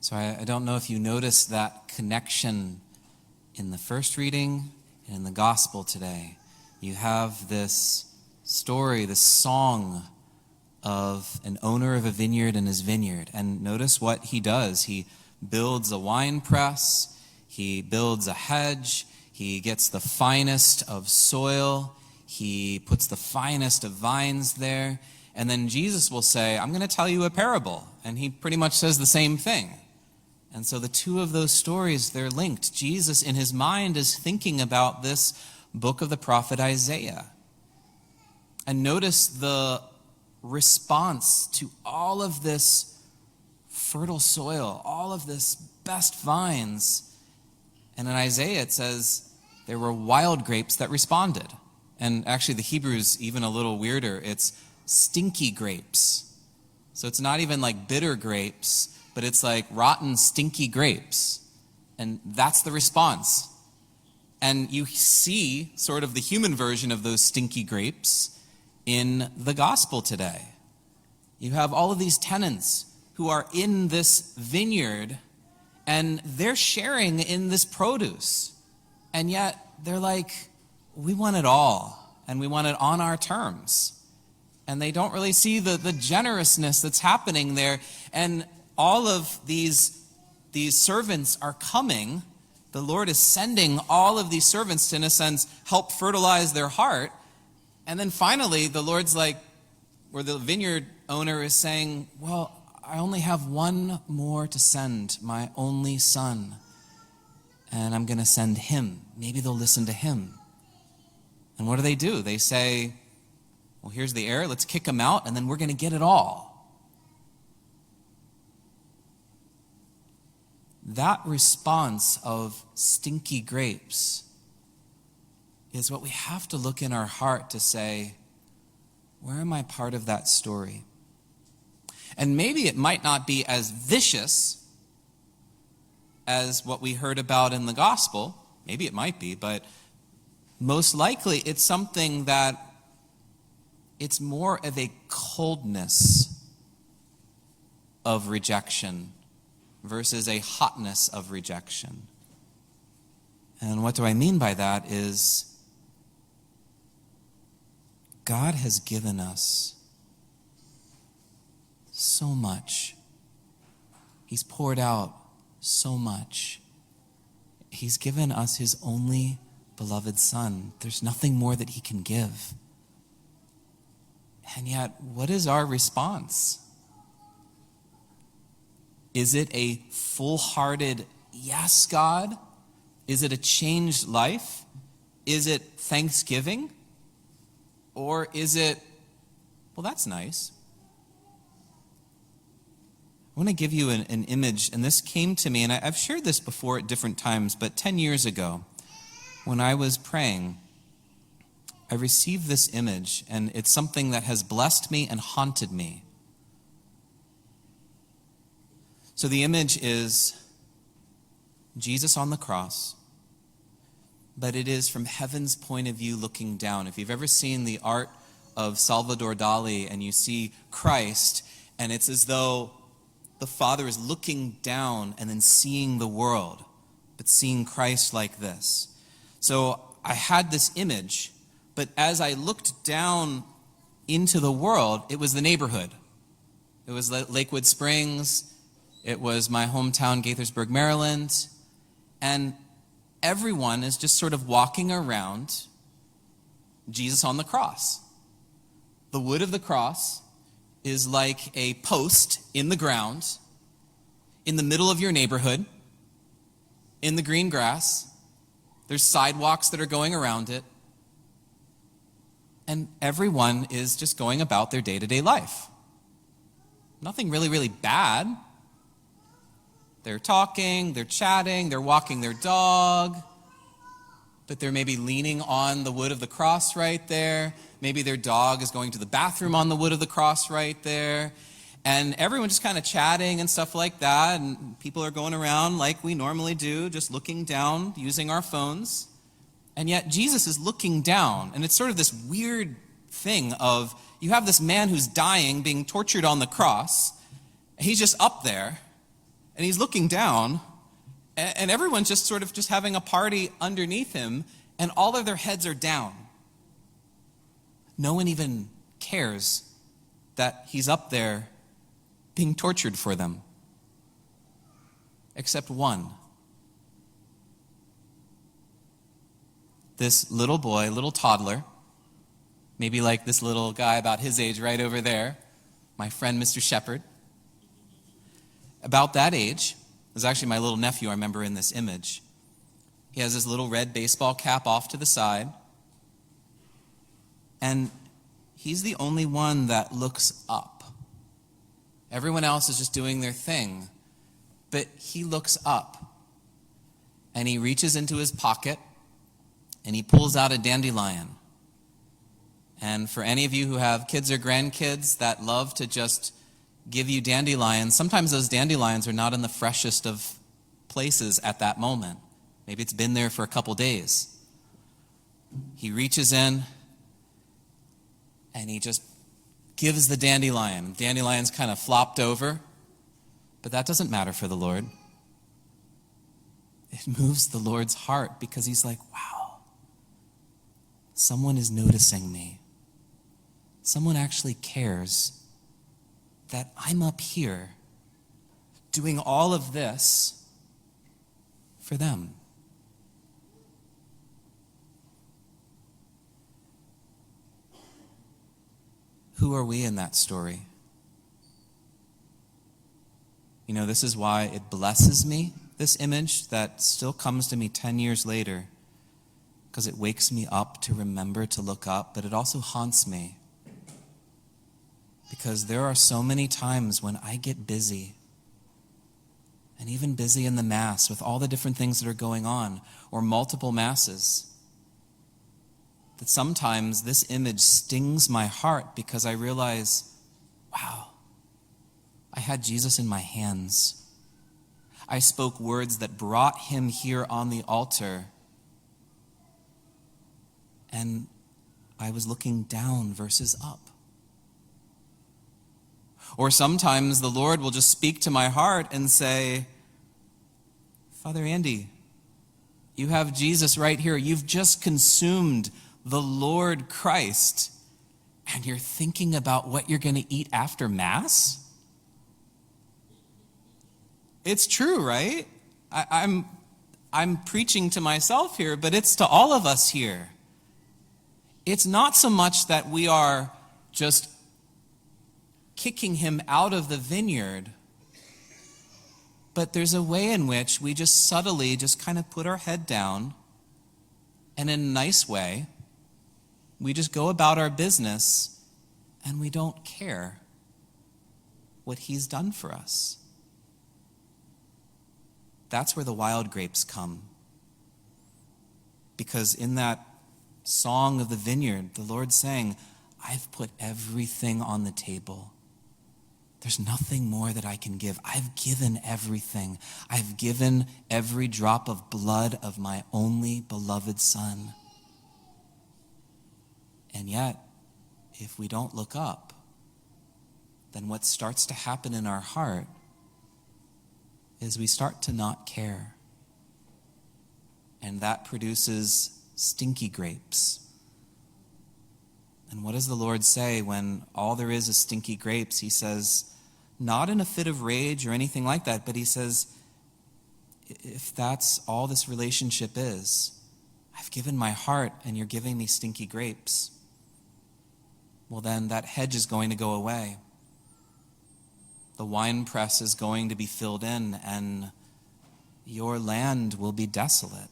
So I don't know if you noticed that connection in the first reading and in the gospel today. You have this story, this song of an owner of a vineyard and his vineyard. And notice what he does. He builds a wine press. He builds a hedge. He gets the finest of soil. He puts the finest of vines there. And then Jesus will say, I'm going to tell you a parable. And he pretty much says the same thing. And so the two of those stories, they're linked. Jesus, in his mind, is thinking about this book of the prophet Isaiah. And notice the response to all of this fertile soil, all of this best vines. And in Isaiah, it says there were wild grapes that responded. And actually, the Hebrew's even a little weirder. It's stinky grapes. So it's not even like bitter grapes, but it's like rotten, stinky grapes. And that's the response. And you see sort of the human version of those stinky grapes in the gospel today. You have all of these tenants who are in this vineyard, and they're sharing in this produce. And yet they're like, we want it all, and we want it on our terms. And they don't really see the generousness that's happening there. And all of these servants are coming. The Lord is sending all of these servants to, in a sense, help fertilize their heart. And then finally, the Lord's like, where the vineyard owner is saying, well, I only have one more to send, my only son. And I'm going to send him. Maybe they'll listen to him. And what do? They say, well, here's the heir. Let's kick him out, and then we're going to get it all. That response of stinky grapes is what we have to look in our heart to say, where am I part of that story? And maybe it might not be as vicious as what we heard about in the gospel. Maybe it might be, but most likely it's something that it's more of a coldness of rejection versus a hotness of rejection. And what do I mean by that is God has given us so much. He's poured out so much. He's given us his only beloved Son. There's nothing more that he can give. And yet, what is our response? Is it a full-hearted, yes, God? Is it a changed life? Is it thanksgiving? Or is it, well, that's nice. I want to give you an image, and this came to me, and I've shared this before at different times, but 10 years ago, when I was praying, I received this image, and it's something that has blessed me and haunted me. So the image is Jesus on the cross, but it is from heaven's point of view looking down. If you've ever seen the art of Salvador Dali and you see Christ, and it's as though the Father is looking down and then seeing the world, but seeing Christ like this. So I had this image, but as I looked down into the world, it was the neighborhood. It was Lakewood Springs. It was my hometown, Gaithersburg, Maryland. And everyone is just sort of walking around Jesus on the cross. The wood of the cross is like a post in the ground, in the middle of your neighborhood, in the green grass. There's sidewalks that are going around it. And everyone is just going about their day-to-day life. Nothing really, really bad. They're talking, they're chatting, they're walking their dog, but they're maybe leaning on the wood of the cross right there. Maybe their dog is going to the bathroom on the wood of the cross right there. And everyone just kind of chatting and stuff like that. And people are going around like we normally do, just looking down, using our phones. And yet Jesus is looking down. And it's sort of this weird thing of, you have this man who's dying, being tortured on the cross. He's just up there. And he's looking down, and everyone's just sort of just having a party underneath him, and all of their heads are down. No one even cares that he's up there being tortured for them, except one. This little boy, little toddler, maybe like this little guy about his age right over there, my friend Mr. Shepherd, about that age, was actually my little nephew I remember in this image. He has his little red baseball cap off to the side, and he's the only one that looks up. Everyone else is just doing their thing, but he looks up, and he reaches into his pocket, and he pulls out a dandelion. And for any of you who have kids or grandkids that love to just give you dandelions, sometimes those dandelions are not in the freshest of places at that moment. Maybe it's been there for a couple days. He reaches in, and he just gives the dandelion. The dandelion's kind of flopped over, but that doesn't matter for the Lord. It moves the Lord's heart because he's like, wow, someone is noticing me. Someone actually cares that I'm up here doing all of this for them. Who are we in that story? You know, this is why it blesses me, this image that still comes to me 10 years later, because it wakes me up to remember to look up, but it also haunts me. Because there are so many times when I get busy, and even busy in the Mass with all the different things that are going on, or multiple Masses, that sometimes this image stings my heart because I realize, wow, I had Jesus in my hands. I spoke words that brought him here on the altar, and I was looking down versus up. Or sometimes the Lord will just speak to my heart and say, Father Andy, you have Jesus right here. You've just consumed the Lord Christ, and you're thinking about what you're going to eat after Mass? It's true, right? I'm preaching to myself here, but it's to all of us here. It's not so much that we are just kicking him out of the vineyard, but there's a way in which we just subtly just kind of put our head down, and in a nice way, we just go about our business and we don't care what he's done for us. That's where the wild grapes come. Because in that song of the vineyard, the Lord's saying, I've put everything on the table. There's nothing more that I can give. I've given everything. I've given every drop of blood of my only beloved Son. And yet, if we don't look up, then what starts to happen in our heart is we start to not care. And that produces stinky grapes. And what does the Lord say when all there is stinky grapes? He says, not in a fit of rage or anything like that, but he says, if that's all this relationship is, I've given my heart and you're giving me stinky grapes. Well, then that hedge is going to go away. The wine press is going to be filled in, and your land will be desolate.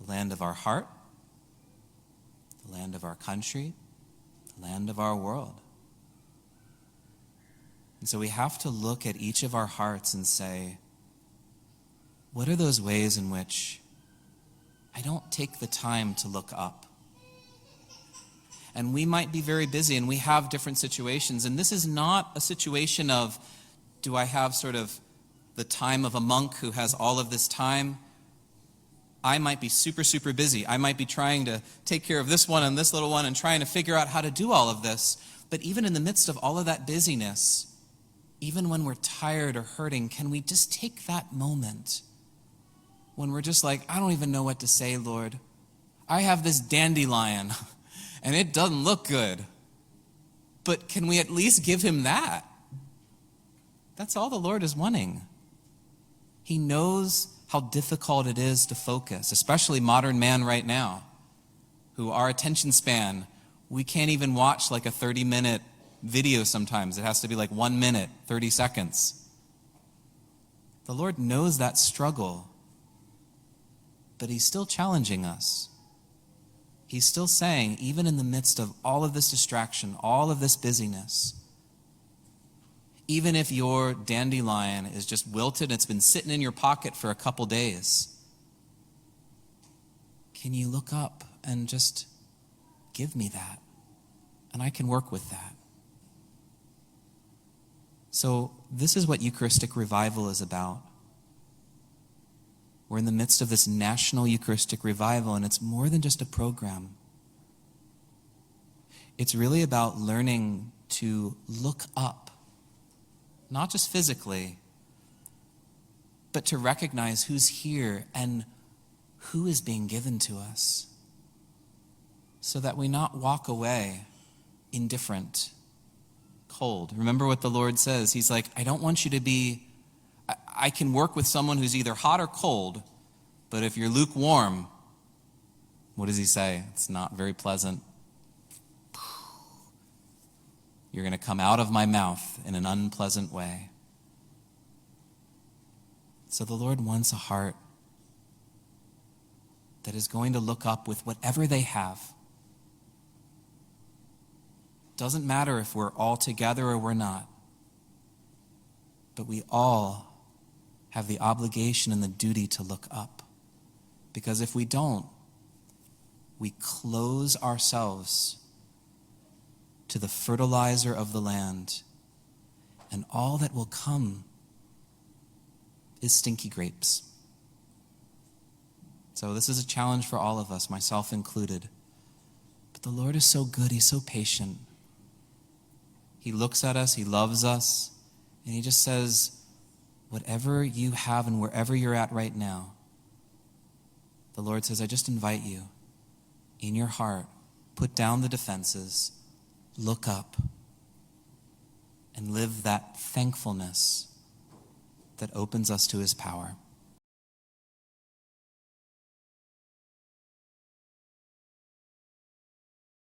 The land of our heart, the land of our country, the land of our world. And so we have to look at each of our hearts and say, what are those ways in which I don't take the time to look up? And we might be very busy, and we have different situations. And this is not a situation of, do I have sort of the time of a monk who has all of this time? I might be super, super busy. I might be trying to take care of this one and this little one and trying to figure out how to do all of this. But even in the midst of all of that busyness, even when we're tired or hurting, can we just take that moment when we're just like, I don't even know what to say, Lord. I have this dandelion, and it doesn't look good. But can we at least give him that? That's all the Lord is wanting. He knows how difficult it is to focus, especially modern man right now, who our attention span, we can't even watch like a 30-minute video sometimes. It has to be like 1 minute, 30 seconds. The Lord knows that struggle, but he's still challenging us. He's still saying, even in the midst of all of this distraction, all of this busyness, even if your dandelion is just wilted and it's been sitting in your pocket for a couple days, can you look up and just give me that? And I can work with that. So this is what Eucharistic revival is about. We're in the midst of this national Eucharistic revival, and it's more than just a program. It's really about learning to look up, not just physically, but to recognize who's here and who is being given to us, so that we not walk away indifferent, cold. Remember what the Lord says. He's like, I don't want you to be, I can work with someone who's either hot or cold, but if you're lukewarm, what does he say? It's not very pleasant. You're going to come out of my mouth in an unpleasant way. So the Lord wants a heart that is going to look up with whatever they have. Doesn't matter if we're all together or we're not, but we all have the obligation and the duty to look up. Because if we don't, we close ourselves to the fertilizer of the land, and all that will come is stinky grapes. So this is a challenge for all of us, myself included. But the Lord is so good, he's so patient. He looks at us, he loves us, and he just says, whatever you have and wherever you're at right now, the Lord says, I just invite you in your heart, put down the defenses, look up, and live that thankfulness that opens us to his power.